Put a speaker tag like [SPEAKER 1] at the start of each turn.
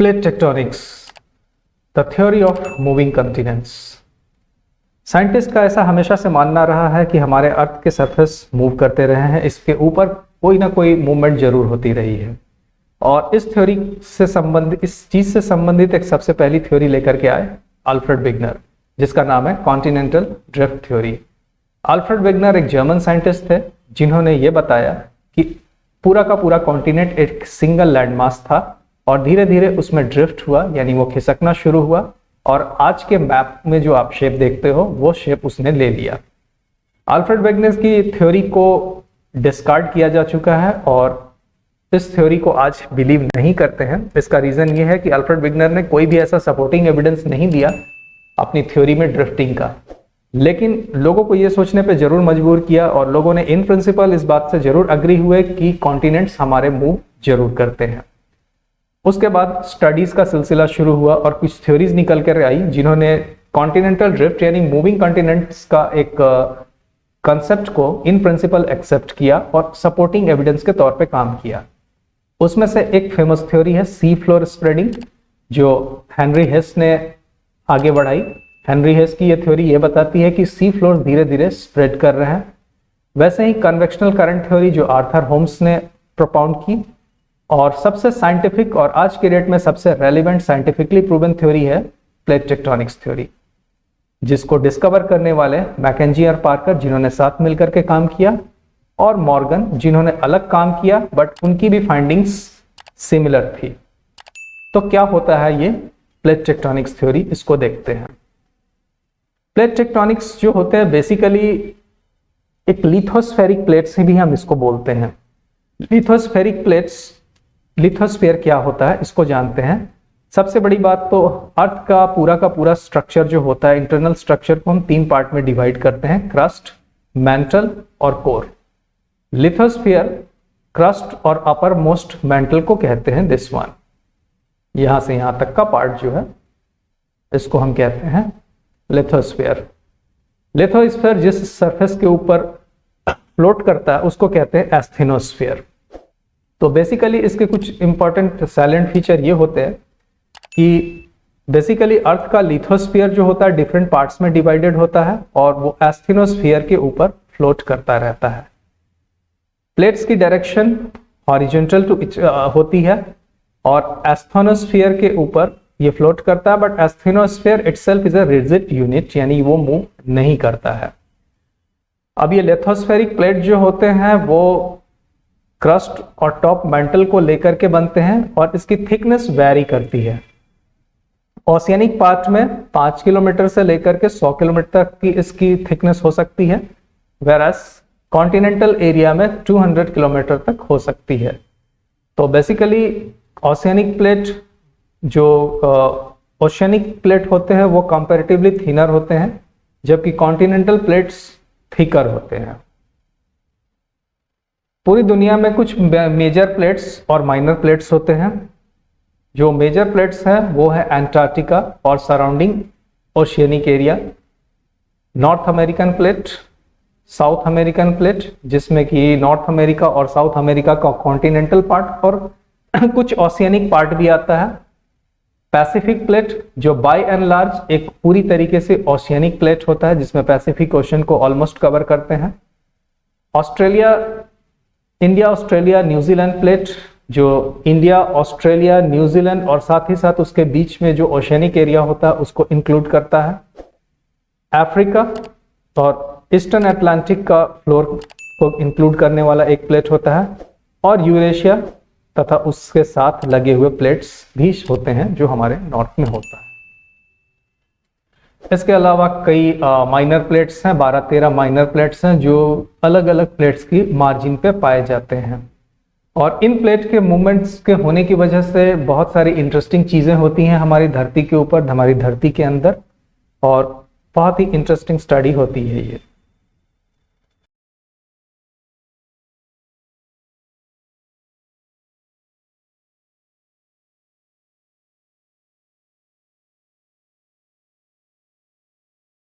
[SPEAKER 1] Plate tectonics, the theory of moving continents. Scientist का ऐसा हमेशा से मानना रहा है कि हमारे अर्थ के सरफेस मूव करते रहे हैं, इसके ऊपर कोई ना कोई मूवमेंट जरूर होती रही है। और इस थ्योरी से संबंधित, इस चीज से संबंधित एक सबसे पहली थ्योरी लेकर के आए अल्फ्रेड वेगनर, जिसका नाम है continental drift theory. Alfred Wegener एक जर्मन साइंटिस्ट थे जिन्होंने ये बताया कि पूरा का पूरा कॉन्टिनेंट एक सिंगल लैंडमास था और धीरे धीरे उसमें ड्रिफ्ट हुआ, यानी वो खिसकना शुरू हुआ और आज के मैप में जो आप शेप देखते हो वो शेप उसने ले लिया। अल्फ्रेड वेगनर की थ्योरी को डिस्कार्ड किया जा चुका है और इस थ्योरी को आज बिलीव नहीं करते हैं। इसका रीजन ये है कि अल्फ्रेड वेगनर ने कोई भी ऐसा सपोर्टिंग एविडेंस नहीं दिया अपनी थ्योरी में ड्रिफ्टिंग का, लेकिन लोगों को ये सोचने पे जरूर मजबूर किया और लोगों ने इन प्रिंसिपल इस बात से जरूर अग्री हुए कि कॉन्टिनेंट्स हमारे मूव जरूर करते हैं। उसके बाद स्टडीज का सिलसिला शुरू हुआ और कुछ थ्योरीज निकल कर आई जिन्होंने कॉन्टिनेंटल ड्रिफ्ट यानी मूविंग कॉन्टिनेंट्स का एक कंसेप्ट को इन प्रिंसिपल एक्सेप्ट किया और सपोर्टिंग एविडेंस के तौर पे काम किया। उसमें से एक फेमस थ्योरी है सी फ्लोर स्प्रेडिंग, जो हेनरी हेस ने आगे बढ़ाई। हेनरी हेस की यह थ्योरी ये बताती है कि सी फ्लोर धीरे धीरे स्प्रेड कर रहे हैं। वैसे ही कन्वेक्शनल करंट थ्योरी जो आर्थर होम्स ने प्रोपाउंड की, और सबसे साइंटिफिक और आज के डेट में सबसे रेलिवेंट साइंटिफिकली प्रूवन थ्योरी है प्लेट टेक्टोनिक्स थ्योरी, जिसको डिस्कवर करने वाले मैकेंजी और पार्कर जिन्होंने साथ मिलकर के काम किया, और मॉर्गन जिन्होंने अलग काम किया बट उनकी भी फाइंडिंग्स सिमिलर थी। तो क्या होता है ये प्लेट टेक्टोनिक्स थ्योरी, इसको देखते हैं। प्लेट टेक्टोनिक्स जो होते हैं बेसिकली एक लिथोस्फेरिक प्लेट से भी हम इसको बोलते हैं। लिथोस्फेरिक प्लेट्स, लिथोस्फीयर क्या होता है इसको जानते हैं। सबसे बड़ी बात तो अर्थ का पूरा स्ट्रक्चर जो होता है, इंटरनल स्ट्रक्चर को हम 3 पार्ट में डिवाइड करते हैं, क्रस्ट, मेंटल और कोर। लिथोस्फीयर क्रस्ट और अपर मोस्ट मेंटल को कहते हैं दिस वन। यहां से यहां तक का पार्ट जो है इसको हम कहते हैं लिथोस्फीयर। लिथोस्फीयर जिस सरफेस के ऊपर फ्लोट करता है उसको कहते हैं एस्थेनोस्फीयर। तो बेसिकली इसके कुछ इंपॉर्टेंट साइलेंट फीचर ये होते हैं कि बेसिकली अर्थ का लिथोस्फीयर जो होता है डिफरेंट पार्ट्स में डिवाइडेड होता है और वो एस्थेनोस्फीयर के ऊपर फ्लोट करता रहता है। प्लेट्स की डायरेक्शन हॉरिजॉन्टल टू होती है और एस्थेनोस्फीयर के ऊपर ये फ्लोट करता है, but asthenosphere itself is a rigid unit, यानी वो मूव नहीं करता है। अब ये लिथोस्फेरिक प्लेट जो होते हैं वो क्रस्ट और टॉप मेंटल को लेकर के बनते हैं और इसकी थिकनेस वेरी करती है। ओशियनिक पार्ट में 5 किलोमीटर से लेकर के 100 किलोमीटर तक की इसकी थिकनेस हो सकती है, वेरास कॉन्टिनेंटल एरिया में 200 किलोमीटर तक हो सकती है। तो बेसिकली ओशियनिक प्लेट, जो ओशियनिक प्लेट होते हैं वो कंपैरेटिवली थिनर होते हैं, जबकि कॉन्टिनेंटल प्लेट्स थिकर होते हैं। पूरी दुनिया में कुछ मेजर प्लेट्स और माइनर प्लेट्स होते हैं। जो मेजर प्लेट्स हैं वो है अंटार्कटिका और surrounding oceanic area, north American plate, south American plate जिसमें कि नॉर्थ अमेरिका और साउथ अमेरिका का कॉन्टिनेंटल पार्ट और कुछ ओशियनिक पार्ट भी आता है। पैसिफिक प्लेट जो बाय एंड लार्ज एक पूरी तरीके से ओशियनिक प्लेट होता है जिसमें पैसिफिक ओशन को ऑलमोस्ट कवर करते हैं। Australia, India, Australia, New Zealand plate जो इंडिया, ऑस्ट्रेलिया, न्यूजीलैंड और साथ ही साथ उसके बीच में जो ओशियनिक एरिया होता है उसको इंक्लूड करता है। अफ्रीका और ईस्टर्न अटलांटिक का फ्लोर को इंक्लूड करने वाला एक प्लेट होता है, और यूरेशिया तथा उसके साथ लगे हुए प्लेट्स भी होते हैं जो हमारे नॉर्थ में होता है। इसके अलावा कई माइनर प्लेट्स हैं, 12-13 माइनर प्लेट्स हैं जो अलग अलग प्लेट्स की मार्जिन पे पाए जाते हैं। और इन प्लेट के मूवमेंट्स के होने की वजह से बहुत सारी इंटरेस्टिंग चीजें होती हैं हमारी धरती के ऊपर, हमारी धरती के अंदर, और बहुत ही इंटरेस्टिंग स्टडी होती है ये।